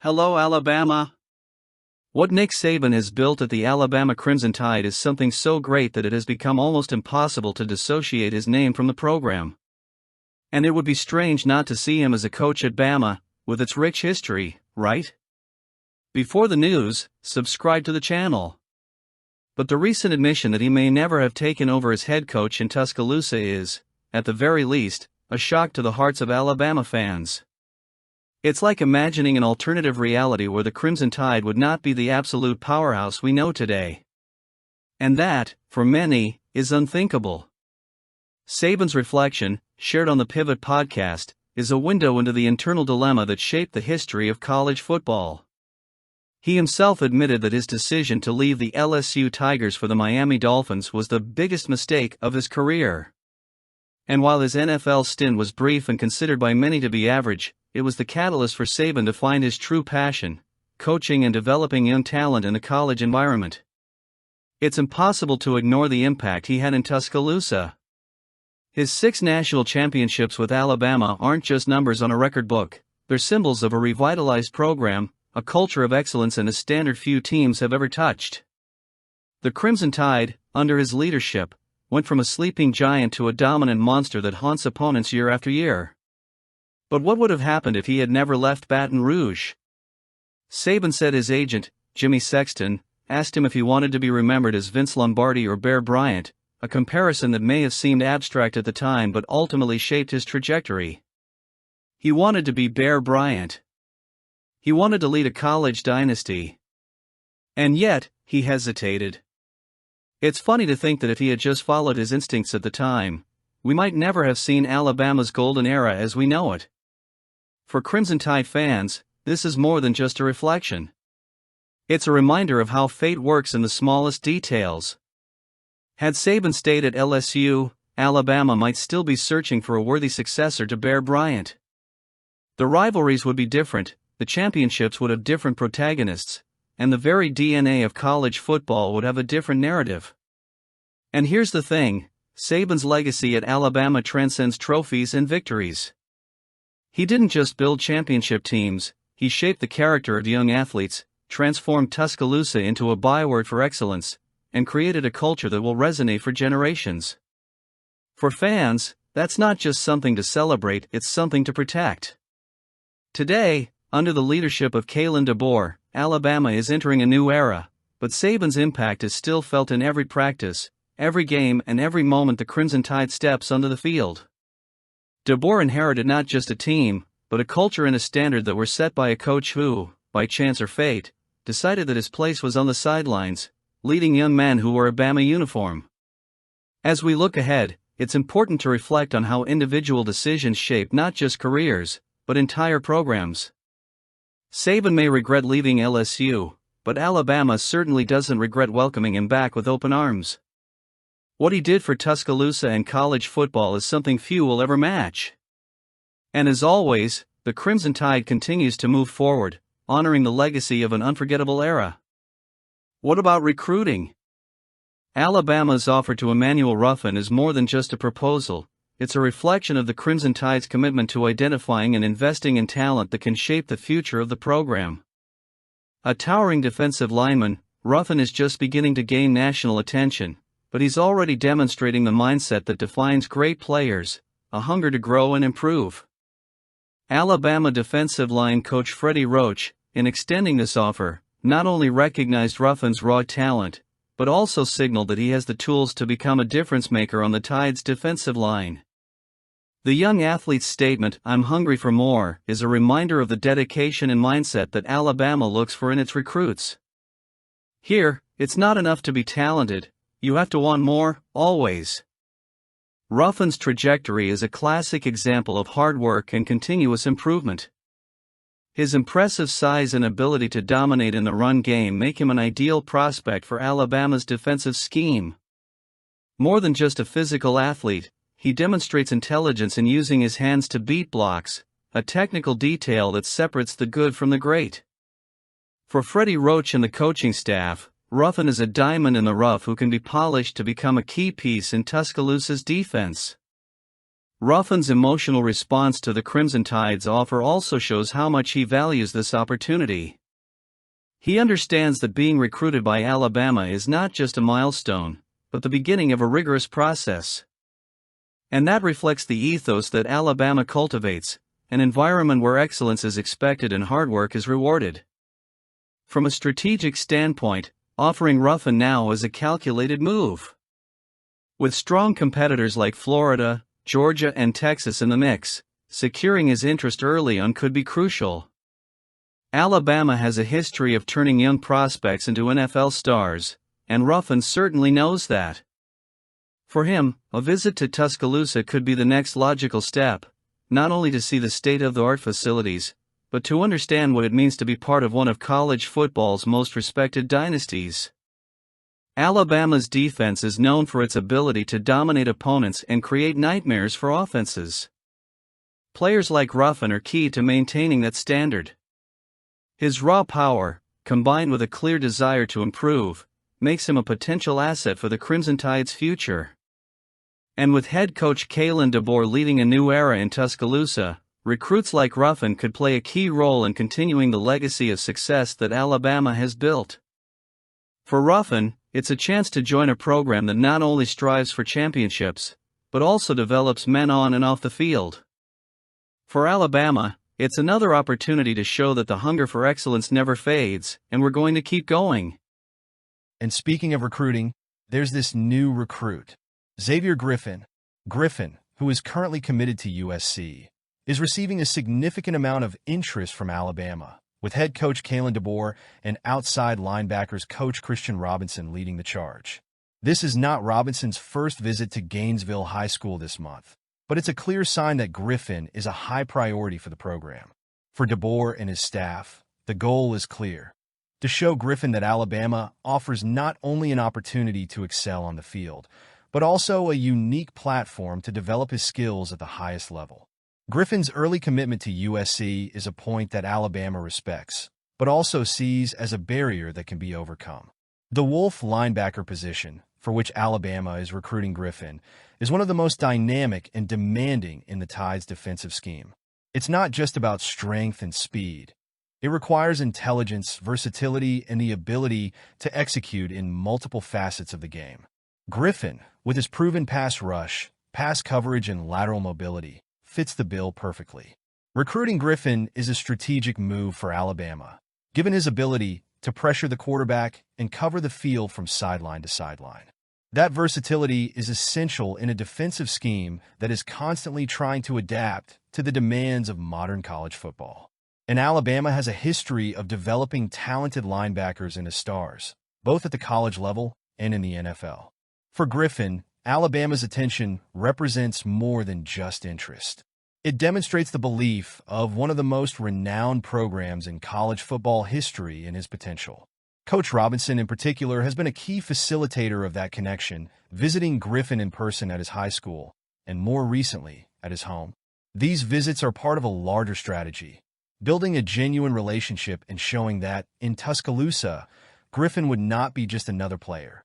Hello, Alabama. What Nick Saban has built at the Alabama Crimson Tide is something so great that it has become almost impossible to dissociate his name from the program. And it would be strange not to see him as a coach at Bama, with its rich history, right? Before the news, subscribe to the channel. But the recent admission that he may never have taken over as head coach in Tuscaloosa is, at the very least, a shock to the hearts of Alabama fans. It's like imagining an alternative reality where the Crimson Tide would not be the absolute powerhouse we know today. And that, for many, is unthinkable. Saban's reflection, shared on the Pivot podcast, is a window into the internal dilemma that shaped the history of college football. He himself admitted that his decision to leave the LSU Tigers for the Miami Dolphins was the biggest mistake of his career. And while his NFL stint was brief and considered by many to be average, it was the catalyst for Saban to find his true passion, coaching and developing young talent in the college environment. It's impossible to ignore the impact he had in Tuscaloosa. His 6 national championships with Alabama aren't just numbers on a record book, they're symbols of a revitalized program, a culture of excellence and a standard few teams have ever touched. The Crimson Tide, under his leadership, went from a sleeping giant to a dominant monster that haunts opponents year after year. But what would have happened if he had never left Baton Rouge? Saban said his agent, Jimmy Sexton, asked him if he wanted to be remembered as Vince Lombardi or Bear Bryant, a comparison that may have seemed abstract at the time but ultimately shaped his trajectory. He wanted to be Bear Bryant. He wanted to lead a college dynasty. And yet, he hesitated. It's funny to think that if he had just followed his instincts at the time, we might never have seen Alabama's golden era as we know it. For Crimson Tide fans, this is more than just a reflection. It's a reminder of how fate works in the smallest details. Had Saban stayed at LSU, Alabama might still be searching for a worthy successor to Bear Bryant. The rivalries would be different, the championships would have different protagonists, and the very DNA of college football would have a different narrative. And here's the thing, Saban's legacy at Alabama transcends trophies and victories. He didn't just build championship teams, he shaped the character of young athletes, transformed Tuscaloosa into a byword for excellence, and created a culture that will resonate for generations. For fans, that's not just something to celebrate, it's something to protect. Today, under the leadership of Kalen DeBoer, Alabama is entering a new era, but Saban's impact is still felt in every practice, every game and every moment the Crimson Tide steps onto the field. DeBoer inherited not just a team, but a culture and a standard that were set by a coach who, by chance or fate, decided that his place was on the sidelines, leading young men who wore a Bama uniform. As we look ahead, it's important to reflect on how individual decisions shape not just careers, but entire programs. Saban may regret leaving LSU, but Alabama certainly doesn't regret welcoming him back with open arms. What he did for Tuscaloosa and college football is something few will ever match. And as always, the Crimson Tide continues to move forward, honoring the legacy of an unforgettable era. What about recruiting? Alabama's offer to Emmanuel Ruffin is more than just a proposal, it's a reflection of the Crimson Tide's commitment to identifying and investing in talent that can shape the future of the program. A towering defensive lineman, Ruffin is just beginning to gain national attention, but he's already demonstrating the mindset that defines great players, a hunger to grow and improve. Alabama defensive line coach Freddie Roach, in extending this offer, not only recognized Ruffin's raw talent, but also signaled that he has the tools to become a difference maker on the Tide's defensive line. The young athlete's statement, "I'm hungry for more," is a reminder of the dedication and mindset that Alabama looks for in its recruits. Here, it's not enough to be talented, you have to want more, always. Ruffin's trajectory is a classic example of hard work and continuous improvement. His impressive size and ability to dominate in the run game make him an ideal prospect for Alabama's defensive scheme. More than just a physical athlete, he demonstrates intelligence in using his hands to beat blocks, a technical detail that separates the good from the great. For Freddie Roach and the coaching staff, Ruffin is a diamond in the rough who can be polished to become a key piece in Tuscaloosa's defense. Ruffin's emotional response to the Crimson Tide's offer also shows how much he values this opportunity. He understands that being recruited by Alabama is not just a milestone, but the beginning of a rigorous process. And that reflects the ethos that Alabama cultivates, an environment where excellence is expected and hard work is rewarded. From a strategic standpoint, offering Ruffin now is a calculated move. With strong competitors like Florida, Georgia, and Texas in the mix, securing his interest early on could be crucial. Alabama has a history of turning young prospects into NFL stars, and Ruffin certainly knows that. For him, a visit to Tuscaloosa could be the next logical step, not only to see the state-of-the-art facilities, but to understand what it means to be part of one of college football's most respected dynasties. Alabama's defense is known for its ability to dominate opponents and create nightmares for offenses. Players like Ruffin are key to maintaining that standard. His raw power, combined with a clear desire to improve, makes him a potential asset for the Crimson Tide's future. And with head coach Kalen DeBoer leading a new era in Tuscaloosa, recruits like Ruffin could play a key role in continuing the legacy of success that Alabama has built. For Ruffin, it's a chance to join a program that not only strives for championships, but also develops men on and off the field. For Alabama, it's another opportunity to show that the hunger for excellence never fades, and we're going to keep going. And speaking of recruiting, there's this new recruit, Xavier Griffin. Griffin, who is currently committed to USC, is receiving a significant amount of interest from Alabama, with head coach Kalen DeBoer and outside linebackers coach Christian Robinson leading the charge. This is not Robinson's first visit to Gainesville High School this month, but it's a clear sign that Griffin is a high priority for the program. For DeBoer and his staff, the goal is clear: to show Griffin that Alabama offers not only an opportunity to excel on the field, but also a unique platform to develop his skills at the highest level. Griffin's early commitment to USC is a point that Alabama respects, but also sees as a barrier that can be overcome. The Wolf linebacker position, for which Alabama is recruiting Griffin, is one of the most dynamic and demanding in the Tide's defensive scheme. It's not just about strength and speed. It requires intelligence, versatility, and the ability to execute in multiple facets of the game. Griffin, with his proven pass rush, pass coverage, and lateral mobility, fits the bill perfectly. Recruiting Griffin is a strategic move for Alabama, given his ability to pressure the quarterback and cover the field from sideline to sideline. That versatility is essential in a defensive scheme that is constantly trying to adapt to the demands of modern college football. And Alabama has a history of developing talented linebackers into stars, both at the college level and in the NFL. For Griffin, Alabama's attention represents more than just interest. It demonstrates the belief of one of the most renowned programs in college football history in his potential. Coach Robinson, in particular, has been a key facilitator of that connection, visiting Griffin in person at his high school, and more recently, at his home. These visits are part of a larger strategy, building a genuine relationship and showing that, in Tuscaloosa, Griffin would not be just another player.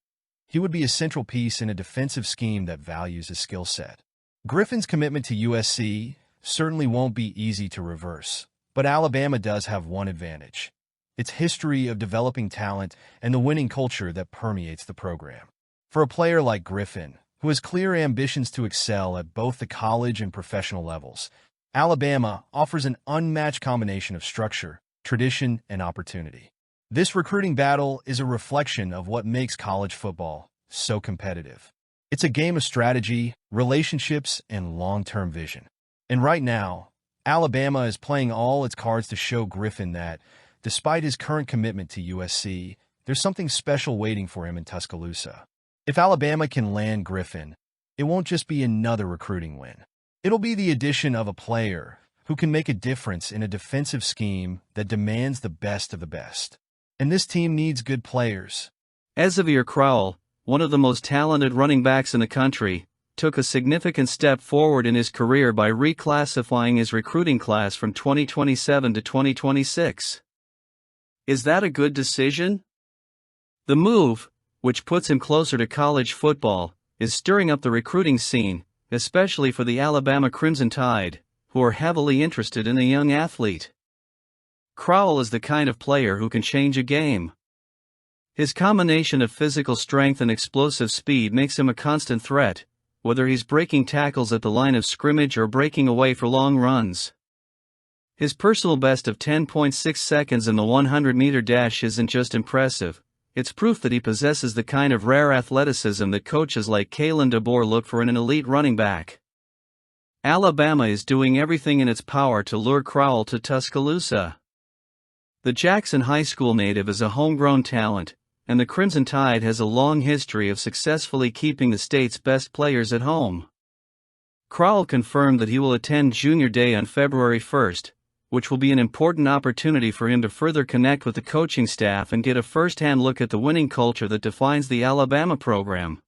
He would be a central piece in a defensive scheme that values his skill set. Griffin's commitment to USC certainly won't be easy to reverse, but Alabama does have one advantage: its history of developing talent and the winning culture that permeates the program. For a player like Griffin, who has clear ambitions to excel at both the college and professional levels, Alabama offers an unmatched combination of structure, tradition, and opportunity. This recruiting battle is a reflection of what makes college football so competitive. It's a game of strategy, relationships, and long-term vision. And right now, Alabama is playing all its cards to show Griffin that, despite his current commitment to USC, there's something special waiting for him in Tuscaloosa. If Alabama can land Griffin, it won't just be another recruiting win. It'll be the addition of a player who can make a difference in a defensive scheme that demands the best of the best. And this team needs good players. Xavier Crowell, one of the most talented running backs in the country, took a significant step forward in his career by reclassifying his recruiting class from 2027 to 2026. Is that a good decision? The move, which puts him closer to college football, is stirring up the recruiting scene, especially for the Alabama Crimson Tide, who are heavily interested in the young athlete. Crowell is the kind of player who can change a game. His combination of physical strength and explosive speed makes him a constant threat, whether he's breaking tackles at the line of scrimmage or breaking away for long runs. His personal best of 10.6 seconds in the 100-meter dash isn't just impressive, it's proof that he possesses the kind of rare athleticism that coaches like Kalen DeBoer look for in an elite running back. Alabama is doing everything in its power to lure Crowell to Tuscaloosa. The Jackson High School native is a homegrown talent, and the Crimson Tide has a long history of successfully keeping the state's best players at home. Crowell confirmed that he will attend Junior Day on February 1st, which will be an important opportunity for him to further connect with the coaching staff and get a first-hand look at the winning culture that defines the Alabama program.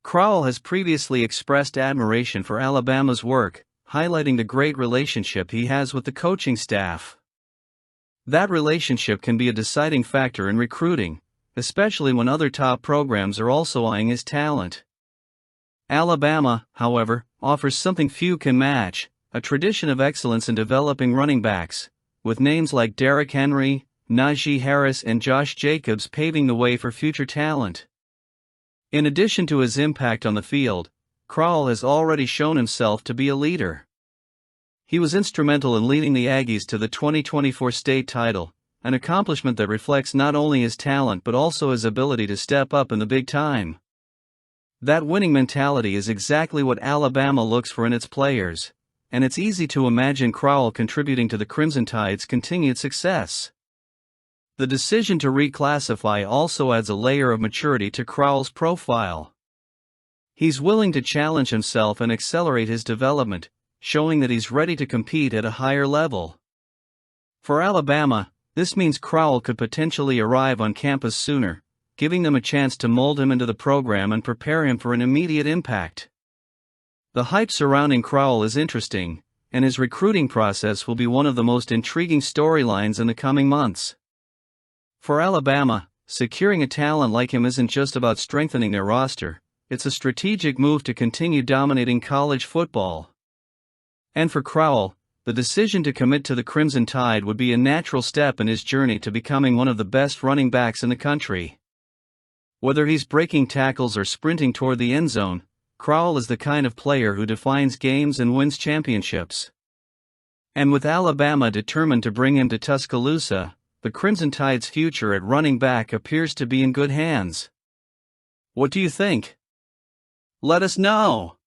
Crowell has previously expressed admiration for Alabama's work, highlighting the great relationship he has with the coaching staff. That relationship can be a deciding factor in recruiting, especially when other top programs are also eyeing his talent. Alabama, however, offers something few can match: a tradition of excellence in developing running backs, with names like Derrick Henry, Najee Harris and Josh Jacobs paving the way for future talent. In addition to his impact on the field, Crowell has already shown himself to be a leader. He was instrumental in leading the Aggies to the 2024 state title, an accomplishment that reflects not only his talent but also his ability to step up in the big time. That winning mentality is exactly what Alabama looks for in its players, and it's easy to imagine Crowell contributing to the Crimson Tide's continued success. The decision to reclassify also adds a layer of maturity to Crowell's profile. He's willing to challenge himself and accelerate his development, showing that he's ready to compete at a higher level. For Alabama, this means Crowell could potentially arrive on campus sooner, giving them a chance to mold him into the program and prepare him for an immediate impact. The hype surrounding Crowell is interesting, and his recruiting process will be one of the most intriguing storylines in the coming months. For Alabama, securing a talent like him isn't just about strengthening their roster, it's a strategic move to continue dominating college football. And for Crowell, the decision to commit to the Crimson Tide would be a natural step in his journey to becoming one of the best running backs in the country. Whether he's breaking tackles or sprinting toward the end zone, Crowell is the kind of player who defines games and wins championships. And with Alabama determined to bring him to Tuscaloosa, the Crimson Tide's future at running back appears to be in good hands. What do you think? Let us know!